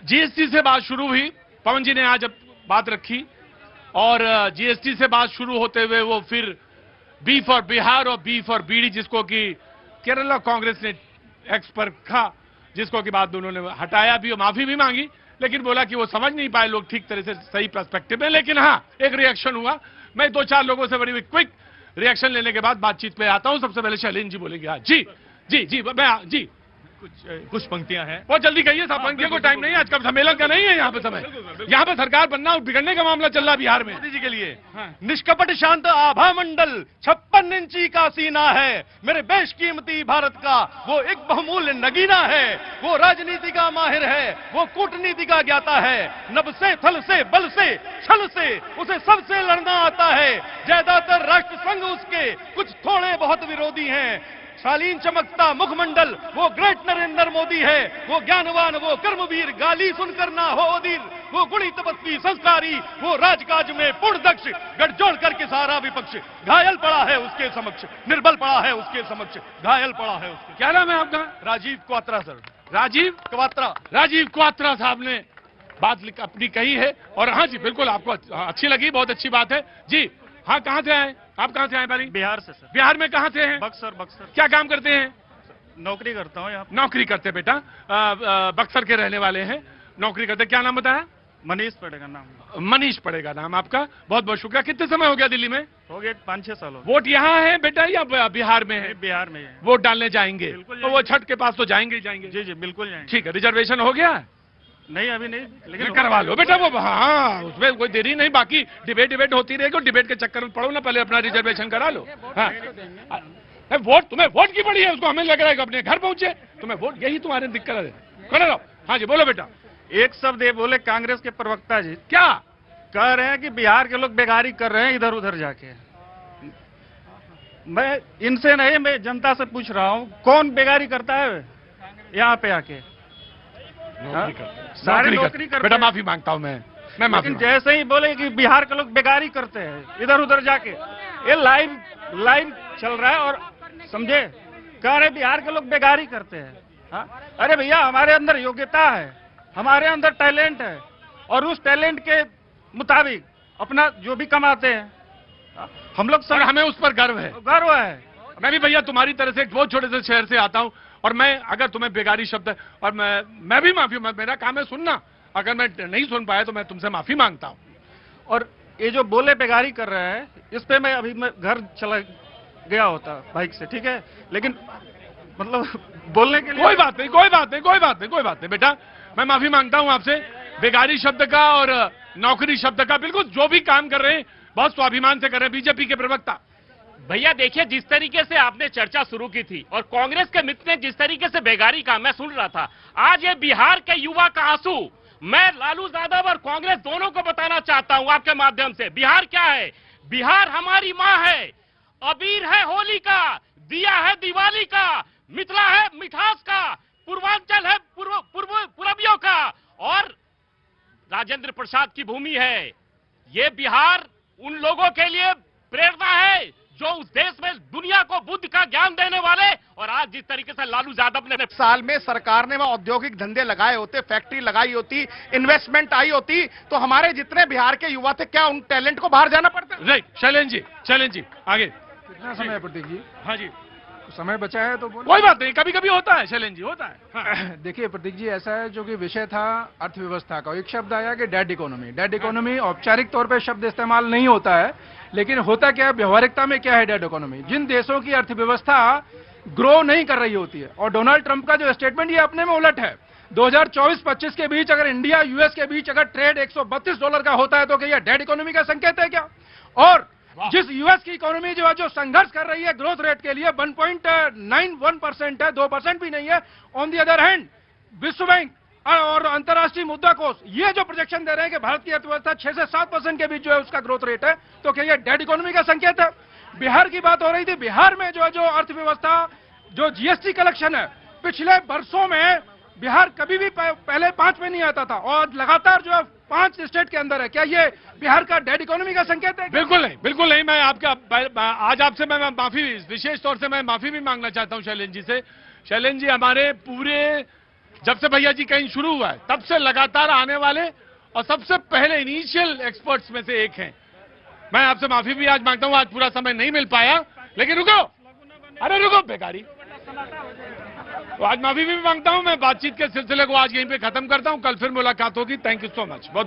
GST से बात शुरू हुई, पवन जी ने आज बात रखी और जीएसटी से बात शुरू होते हुए वो फिर बी फॉर बिहार और बी फॉर बीड़ी, जिसको कि केरला कांग्रेस ने एक्स पर रखा, जिसको कि बाद उन्होंने हटाया भी और माफी भी मांगी, लेकिन बोला कि वो समझ नहीं पाए लोग ठीक तरह से सही पर्सपेक्टिव में। लेकिन हाँ, एक रिएक्शन हुआ। मैं दो चार लोगों से बड़ी क्विक रिएक्शन लेने के बाद बातचीत पे आता हूं। सबसे पहले शैलेंद्र जी बोलेंगे। हाँ जी जी जी, मैं जी कुछ पंक्तियां हैं, बहुत जल्दी कहिए साहब, पंक्तियों को टाइम नहीं है, आज का सम्मेलन का नहीं है यहाँ पे समय। यहाँ पे सरकार बनना और बिगड़ने का मामला चल रहा है बिहार में। मोदी जी के लिए हाँ। निष्कपट शांत आभा मंडल 56 इंची का सीना है, मेरे बेशकीमती भारत का वो एक बहुमूल्य नगीना है, वो राजनीति का माहिर है, वो कूटनीति का ज्ञाता है, नभ से थल से बल से छल से उसे सबसे लड़ना आता है, ज्यादातर राष्ट्र संघ उसके कुछ थोड़े बहुत विरोधी हैं, शालीन चमकता मुखमंडल वो ग्रेट नरेंद्र मोदी है, वो ज्ञानवान वो कर्मवीर गाली सुनकर ना हो अधीर, वो गुणी तपस्वी संस्कारी वो राजकाज में पूर्ण दक्ष, गठजोड़ करके सारा विपक्ष घायल पड़ा है उसके समक्ष, निर्बल पड़ा है उसके समक्ष, घायल पड़ा है उसके। क्या नाम है आपका? राजीव क्वात्रा सर। राजीव क्वात्रा। राजीव क्वात्रा साहब ने बात अपनी कही है और हाँ जी बिल्कुल आपको अच्छी लगी, बहुत अच्छी बात है जी। हाँ, कहाँ से आए आप? कहाँ से आए भाई? बिहार से सर। बिहार में कहाँ से हैं? बक्सर। बक्सर। क्या काम करते हैं? नौकरी करता हूँ यहाँ। नौकरी करते बेटा, बक्सर के रहने वाले हैं, नौकरी करते। क्या नाम बताया? मनीष पड़ेगा नाम। मनीष पड़ेगा नाम आपका, बहुत बहुत शुक्रिया। कितने समय हो गया दिल्ली में? हो गया 5-6 साल हो गए। वोट यहाँ है बेटा या बिहार में है? बिहार में है। वोट डालने जाएंगे तो वो छठ के पास तो जाएंगे ही जाएंगे। जी जी बिल्कुल जाएंगे। ठीक है, रिजर्वेशन हो गया? नहीं अभी नहीं, लेकिन करवा लो बेटा वो। हाँ, उसमें कोई देरी नहीं, बाकी डिबेट होती रहेगी, डिबेट के चक्कर में पड़ो ना, पहले अपना रिजर्वेशन करा लो। हाँ, वोट तुम्हें वोट की पड़ी है, उसको हमें लग रहा है कि अपने घर पहुंचे, तुम्हें वोट, यही तुम्हारी दिक्कत है। करो। हाँ जी बोलो बेटा। एक शब्द ये बोले कांग्रेस के प्रवक्ता जी, क्या कह रहे हैं कि बिहार के लोग बेगारी कर रहे हैं इधर उधर जाके। मैं इनसे नहीं, मैं जनता से पूछ रहा हूं, कौन बेगारी करता है यहाँ पे आके? सारे नौकरी करते बेटा। हैं। माफी मांगता हूँ मैं माफी। लेकिन जैसे ही बोले कि बिहार के लोग बेगारी करते हैं इधर उधर जाके, ये लाइव चल रहा है और समझे, कह रहे बिहार के लोग बेगारी करते हैं। हाँ? अरे भैया, हमारे अंदर योग्यता है, हमारे अंदर टैलेंट है और उस टैलेंट के मुताबिक अपना जो भी कमाते हैं हम लोग सब, हमें उस पर गर्व है। गर्व है। मैं भी भैया तुम्हारी तरह से एक बहुत छोटे से शहर से आता हूं और मैं अगर तुम्हें बेगारी शब्द और मैं भी माफी, मेरा काम है सुनना, अगर मैं नहीं सुन पाया तो मैं तुमसे माफी मांगता हूं। और ये जो बोले बेगारी कर रहे हैं, इस पे मैं अभी मैं घर चला गया होता बाइक से, ठीक है, लेकिन मतलब बोलने के लिए कोई बात नहीं बेटा, मैं माफी मांगता हूं आपसे। बेगारी शब्द का और नौकरी शब्द का, बिल्कुल जो भी काम कर रहे हैं बहुत स्वाभिमान से कर रहे हैं। बीजेपी के प्रवक्ता भैया देखिए, जिस तरीके से आपने चर्चा शुरू की थी और कांग्रेस के मित्र ने जिस तरीके से बेगारी का मैं सुन रहा था, आज ये बिहार के युवा का आंसू मैं लालू यादव और कांग्रेस दोनों को बताना चाहता हूं आपके माध्यम से। बिहार क्या है? बिहार हमारी माँ है, अबीर है होली का, दिया है दिवाली का, मिथिला है मिठास का, पूर्वांचल है पूर्वियों का और राजेंद्र प्रसाद की भूमि है। ये बिहार उन लोगों के लिए प्रेरणा है जो उस देश में दुनिया को बुद्ध का ज्ञान देने वाले, और आज जिस तरीके से लालू यादव ने साल में सरकार ने वह औद्योगिक धंधे लगाए होते, फैक्ट्री लगाई होती, इन्वेस्टमेंट आई होती, तो हमारे जितने बिहार के युवा थे क्या उन टैलेंट को बाहर जाना पड़ता? राइट। शैलेंद्र जी आगे। कितना समय है प्रतीक जी? हाँ जी, समय बचा है तो कोई बात नहीं, कभी कभी होता है शैलेंद्र जी, होता है। हाँ। देखिए प्रतीक जी, ऐसा है जो कि विषय था अर्थव्यवस्था का, एक शब्द आया कि डेड इकोनॉमी। डेड इकोनॉमी औपचारिक तौर पे शब्द इस्तेमाल नहीं होता है, लेकिन होता क्या है व्यवहारिकता में, क्या है डेड इकोनॉमी? जिन देशों की अर्थव्यवस्था ग्रो नहीं कर रही होती है, और डोनाल्ड ट्रंप का जो स्टेटमेंट ये अपने में उलट है। 2024-25 के बीच अगर इंडिया यूएस के बीच अगर ट्रेड $132 का होता है तो क्या डेड इकोनॉमी का संकेत है क्या? और जिस यूएस की इकोनॉमी जो संघर्ष कर रही है ग्रोथ रेट के लिए 1.91% है, 2% भी नहीं है। ऑन दी अदर हैंड विश्व बैंक और अंतर्राष्ट्रीय मुद्रा कोष ये जो प्रोजेक्शन दे रहे हैं कि भारत की अर्थव्यवस्था 6 से 7% के बीच जो है उसका ग्रोथ रेट है, तो क्या ये डेड इकोनॉमी का संकेत है? बिहार की बात हो रही थी, बिहार में जो अर्थव्यवस्था, जो जीएसटी कलेक्शन है, पिछले वर्षों में बिहार कभी भी पहले 5 में नहीं आता था और लगातार जो है 5 स्टेट के अंदर है। क्या ये बिहार का डेड इकोनॉमी का संकेत है? बिल्कुल नहीं। मैं आपका आज आपसे मैं माफी, विशेष तौर से मैं माफी भी मांगना चाहता हूं शैलेंद्र जी से। शैलेंद्र जी, हमारे पूरे जब से भैया जी कहीं शुरू हुआ है तब से लगातार आने वाले और सबसे पहले इनिशियल एक्सपर्ट्स में से एक हैं। मैं आपसे माफी भी आज मांगता हूं, आज पूरा समय नहीं मिल पाया, लेकिन रुको, अरे रुको बेकारी, तो आज माफी भी मांगता हूं। मैं बातचीत के सिलसिले को आज यहीं पे खत्म करता हूं, कल फिर मुलाकात होगी। Thank you so much. बहुत